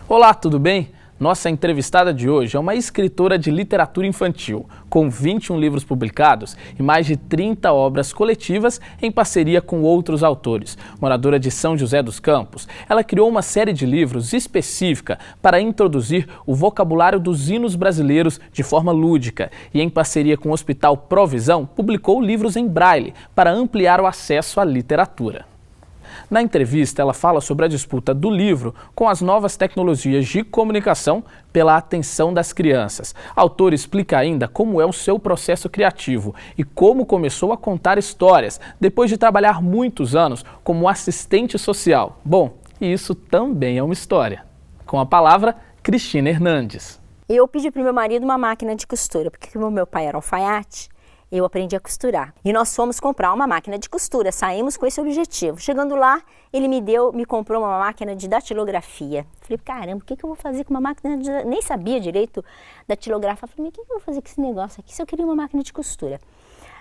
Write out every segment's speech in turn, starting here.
Olá, tudo bem? Nossa entrevistada de hoje é uma escritora de literatura infantil, com 21 livros publicados e mais de 30 obras coletivas em parceria com outros autores. Moradora de São José dos Campos, ela criou uma série de livros específica para introduzir o vocabulário dos hinos brasileiros de forma lúdica e, em parceria com o Hospital Provisão, publicou livros em braille para ampliar o acesso à literatura. Na entrevista, ela fala sobre a disputa do livro com as novas tecnologias de comunicação pela atenção das crianças. A autora explica ainda como é o seu processo criativo e como começou a contar histórias depois de trabalhar muitos anos como assistente social. Bom, isso também é uma história. Com a palavra, Cristina Hernandes. Eu pedi para o meu marido uma máquina de costura, porque como meu pai era alfaiate, eu aprendi a costurar. E nós fomos comprar uma máquina de costura, saímos com esse objetivo. Chegando lá, ele me comprou uma máquina de datilografia. Falei, caramba, o que eu vou fazer com uma máquina de... Nem sabia direito datilografar. Falei, o que eu vou fazer com esse negócio aqui se eu queria uma máquina de costura?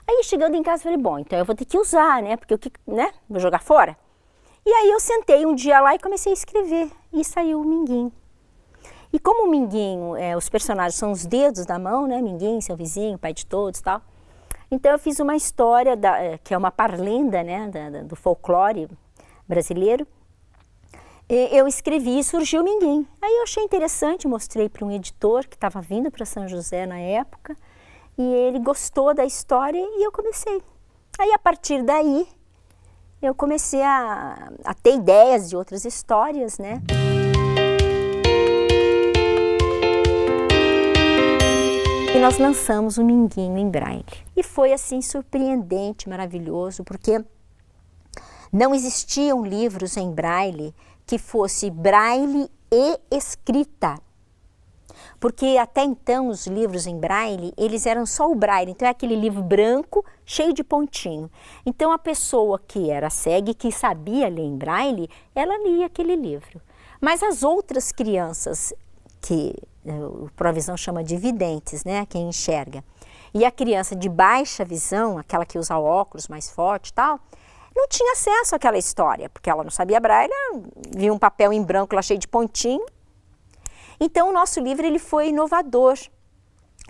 Aí, chegando em casa, falei, bom, então eu vou ter que usar, né? Porque vou jogar fora? E aí eu sentei um dia lá e comecei a escrever. E saiu o Minguinho. E como o Minguinho, os personagens são os dedos da mão, né? Minguinho, seu vizinho, pai de todos e tal. Então eu fiz uma história, que é uma parlenda, né, do folclore brasileiro. Eu escrevi e surgiu o Minguinho. Aí eu achei interessante, mostrei para um editor que estava vindo para São José na época. E ele gostou da história e eu comecei. Aí a partir daí, eu comecei a ter ideias de outras histórias, né? E nós lançamos o Minguinho em braille. E foi assim surpreendente, maravilhoso, porque não existiam livros em braille que fosse braille e escrita. Porque até então os livros em braille, eles eram só o braille, então é aquele livro branco, cheio de pontinho. Então a pessoa que era cega e que sabia ler em braille, ela lia aquele livro. Mas as outras crianças que o Provisão chama de videntes, né, quem enxerga. E a criança de baixa visão, aquela que usa óculos mais forte e tal, não tinha acesso àquela história, porque ela não sabia braille, via um papel em branco lá cheio de pontinho. Então o nosso livro ele foi inovador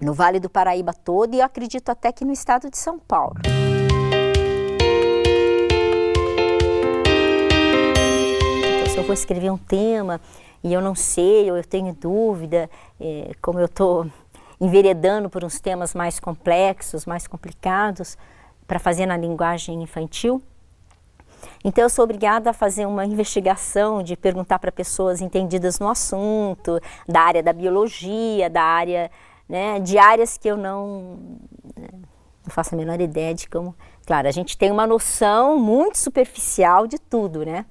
no Vale do Paraíba todo e eu acredito até que no estado de São Paulo. Então se eu vou escrever um tema e eu não sei, ou eu tenho dúvida, como eu estou enveredando por uns temas mais complexos, mais complicados, para fazer na linguagem infantil. Então eu sou obrigada a fazer uma investigação, de perguntar para pessoas entendidas no assunto, da área da biologia, da área, né, de áreas que eu não faço a menor ideia de como... Claro, a gente tem uma noção muito superficial de tudo, né?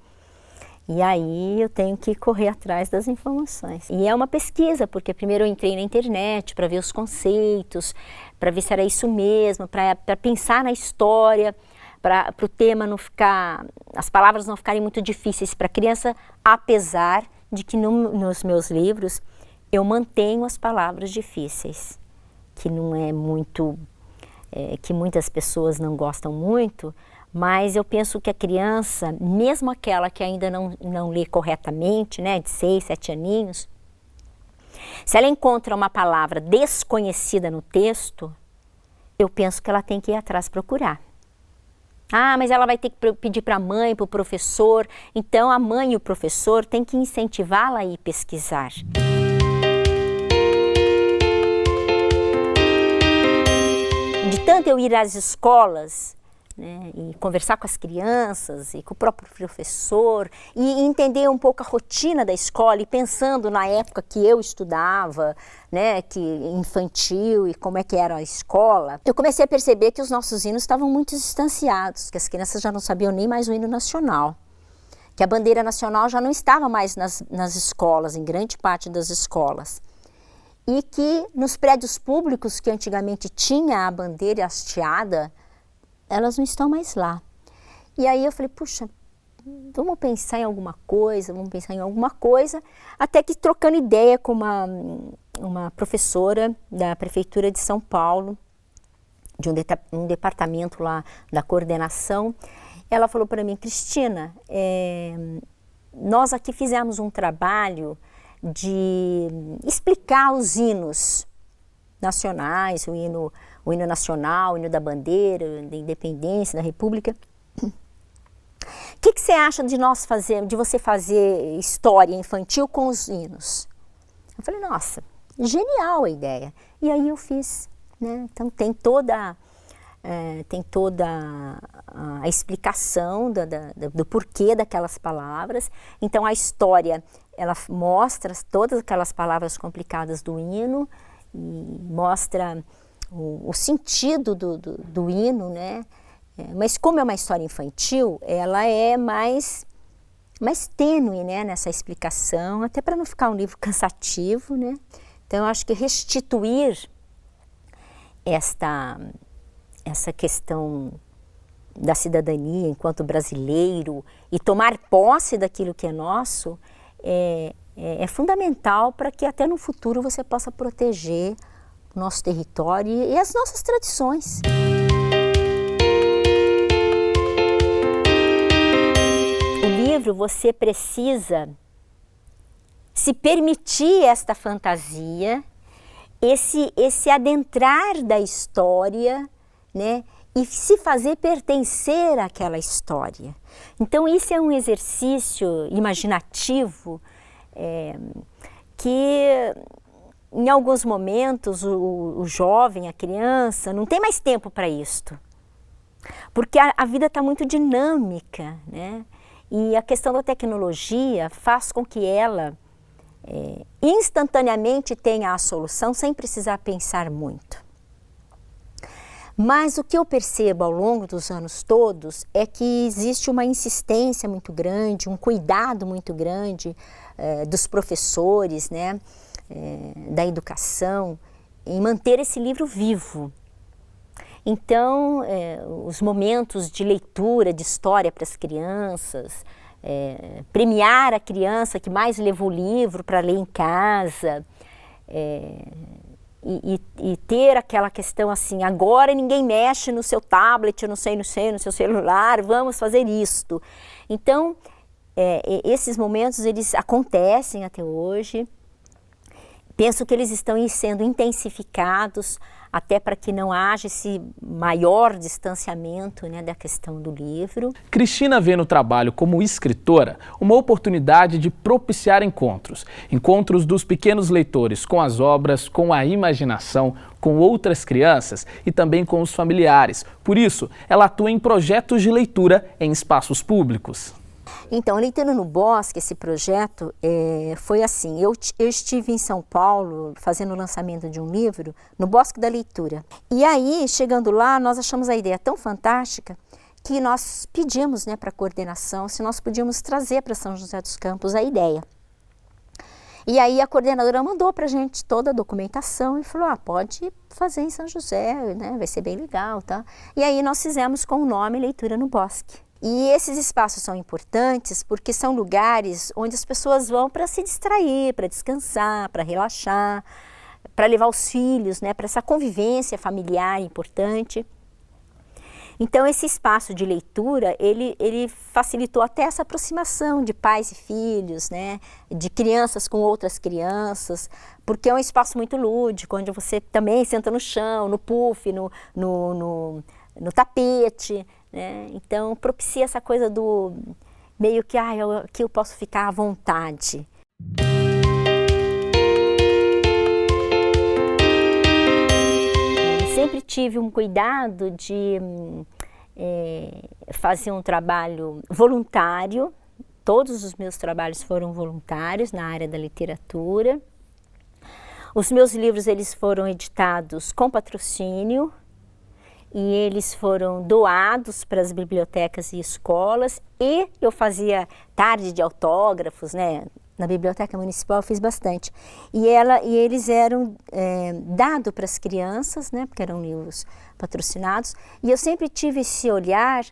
E aí eu tenho que correr atrás das informações. E é uma pesquisa, porque primeiro eu entrei na internet para ver os conceitos, para ver se era isso mesmo, para pensar na história, para o tema não ficar, as palavras não ficarem muito difíceis para a criança, apesar de que nos meus livros eu mantenho as palavras difíceis, que não é muito, que muitas pessoas não gostam muito, mas eu penso que a criança, mesmo aquela que ainda não lê corretamente, né, de 6, 7 aninhos, se ela encontra uma palavra desconhecida no texto, eu penso que ela tem que ir atrás procurar. Ah, mas ela vai ter que pedir para a mãe, para o professor. Então a mãe e o professor têm que incentivá-la a ir pesquisar. De tanto eu ir às escolas, né, e conversar com as crianças e com o próprio professor e entender um pouco a rotina da escola e pensando na época que eu estudava, né, que infantil e como é que era a escola, eu comecei a perceber que os nossos hinos estavam muito distanciados, que as crianças já não sabiam nem mais o hino nacional, que a bandeira nacional já não estava mais nas escolas, em grande parte das escolas. E que nos prédios públicos que antigamente tinha a bandeira hasteada, elas não estão mais lá. E aí eu falei, puxa, vamos pensar em alguma coisa, até que trocando ideia com uma professora da Prefeitura de São Paulo, de um departamento lá da coordenação, ela falou para mim, Cristina, nós aqui fizemos um trabalho de explicar os hinos nacionais, o hino nacional, o hino da bandeira, da independência, da república. O que você acha de você fazer história infantil com os hinos? Eu falei, nossa, genial a ideia. E aí eu fiz, né? Então tem toda a explicação do porquê daquelas palavras. Então a história, ela mostra todas aquelas palavras complicadas do hino e mostra o sentido do hino, né? Mas como é uma história infantil, ela é mais tênue, né, nessa explicação, até para não ficar um livro cansativo, né? Então eu acho que restituir essa questão da cidadania enquanto brasileiro e tomar posse daquilo que é nosso é fundamental para que até no futuro você possa proteger o nosso território e as nossas tradições. O livro, você precisa se permitir esta fantasia, esse adentrar da história, né, e se fazer pertencer àquela história. Então isso é um exercício imaginativo que em alguns momentos o jovem, a criança, não tem mais tempo para isto, porque a vida está muito dinâmica, né? E a questão da tecnologia faz com que ela instantaneamente tenha a solução sem precisar pensar muito. Mas o que eu percebo ao longo dos anos todos é que existe uma insistência muito grande, um cuidado muito grande dos professores, né, da educação, em manter esse livro vivo. Então, os momentos de leitura, de história para as crianças, premiar a criança que mais levou o livro para ler em casa, e ter aquela questão assim, agora ninguém mexe no seu tablet, no seu celular, vamos fazer isto. Então, esses momentos, eles acontecem até hoje. Penso que eles estão sendo intensificados até para que não haja esse maior distanciamento, né, da questão do livro. Cristina vê no trabalho como escritora uma oportunidade de propiciar encontros dos pequenos leitores com as obras, com a imaginação, com outras crianças e também com os familiares. Por isso, ela atua em projetos de leitura em espaços públicos. Então, Leitura no Bosque, esse projeto foi assim, eu estive em São Paulo fazendo o lançamento de um livro no Bosque da Leitura. E aí, chegando lá, nós achamos a ideia tão fantástica que nós pedimos, né, para a coordenação se nós podíamos trazer para São José dos Campos a ideia. E aí a coordenadora mandou para a gente toda a documentação e falou, pode fazer em São José, né, vai ser bem legal, tá? E aí nós fizemos com o nome Leitura no Bosque. E esses espaços são importantes porque são lugares onde as pessoas vão para se distrair, para descansar, para relaxar, para levar os filhos, né, para essa convivência familiar importante. Então esse espaço de leitura, ele facilitou até essa aproximação de pais e filhos, né, de crianças com outras crianças, porque é um espaço muito lúdico, onde você também senta no chão, no puff, no tapete, né? Então propicia essa coisa do meio que aqui eu posso ficar à vontade. Sempre tive um cuidado de fazer um trabalho voluntário. Todos os meus trabalhos foram voluntários na área da literatura. Os meus livros, eles foram editados com patrocínio e eles foram doados para as bibliotecas e escolas, e eu fazia tarde de autógrafos, né? Na Biblioteca Municipal eu fiz bastante. E eles eram dados para as crianças, né? Porque eram livros patrocinados. E eu sempre tive esse olhar,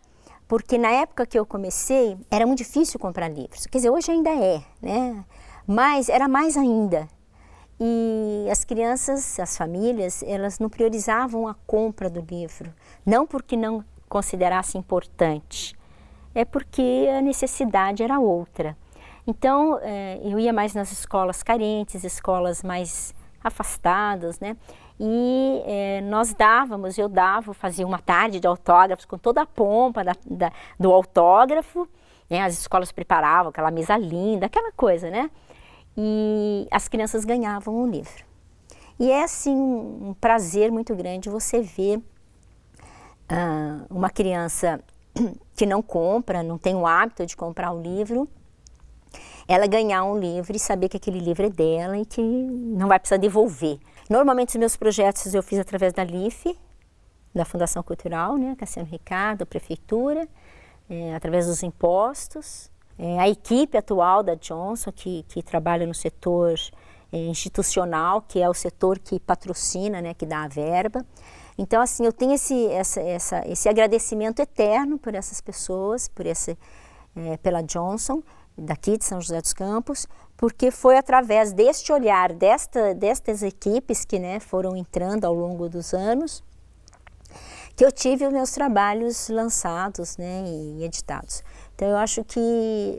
porque na época que eu comecei, era muito difícil comprar livros. Quer dizer, hoje ainda é, né? Mas era mais ainda. E as crianças, as famílias, elas não priorizavam a compra do livro. Não porque não considerasse importante, é porque a necessidade era outra. Então, eu ia mais nas escolas carentes, escolas mais afastadas, né? E fazia uma tarde de autógrafos com toda a pompa do autógrafo, né? As escolas preparavam aquela mesa linda, aquela coisa, né? E as crianças ganhavam um livro. E é assim um prazer muito grande você ver uma criança que não compra, não tem o hábito de comprar o livro, ela ganhar um livro e saber que aquele livro é dela e que não vai precisar devolver. Normalmente os meus projetos eu fiz através da LIFE, da Fundação Cultural, né, Cassiano Ricardo, a Prefeitura, através dos impostos. A equipe atual da Johnson, que trabalha no setor institucional, que é o setor que patrocina, né, que dá a verba. Então, assim, eu tenho esse agradecimento eterno por essas pessoas, pela Johnson, daqui de São José dos Campos, porque foi através deste olhar, destas equipes que, né, foram entrando ao longo dos anos, que eu tive os meus trabalhos lançados, né, e editados. Então, eu acho que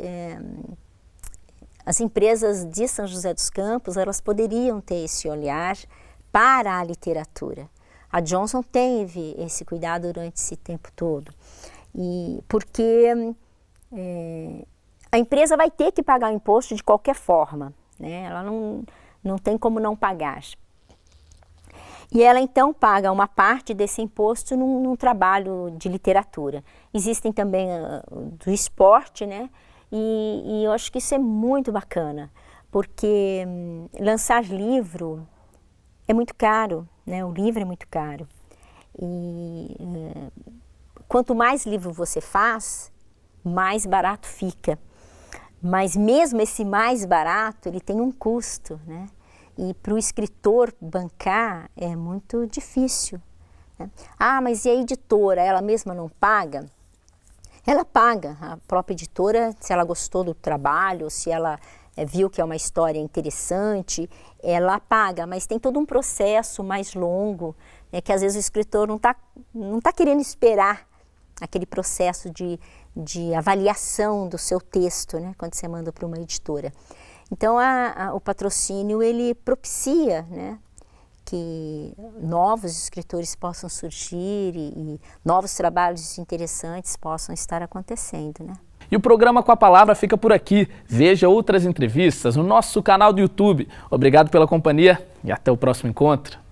as empresas de São José dos Campos, elas poderiam ter esse olhar para a literatura. A Johnson teve esse cuidado durante esse tempo todo, porque a empresa vai ter que pagar o imposto de qualquer forma, né? Ela não tem como não pagar. E ela então paga uma parte desse imposto num trabalho de literatura. Existem também do esporte, né? E eu acho que isso é muito bacana, porque lançar livro é muito caro, né? O livro é muito caro. E quanto mais livro você faz, mais barato fica. Mas mesmo esse mais barato, ele tem um custo, né? E para o escritor bancar é muito difícil, né? Ah, mas e a editora, ela mesma não paga? Ela paga, a própria editora, se ela gostou do trabalho, se ela viu que é uma história interessante, ela paga, mas tem todo um processo mais longo, né, que às vezes o escritor não tá querendo esperar aquele processo de avaliação do seu texto, né, quando você manda para uma editora. Então, o patrocínio, ele propicia, né, que novos escritores possam surgir e novos trabalhos interessantes possam estar acontecendo, né? E o programa Com a Palavra fica por aqui. Veja outras entrevistas no nosso canal do YouTube. Obrigado pela companhia e até o próximo encontro.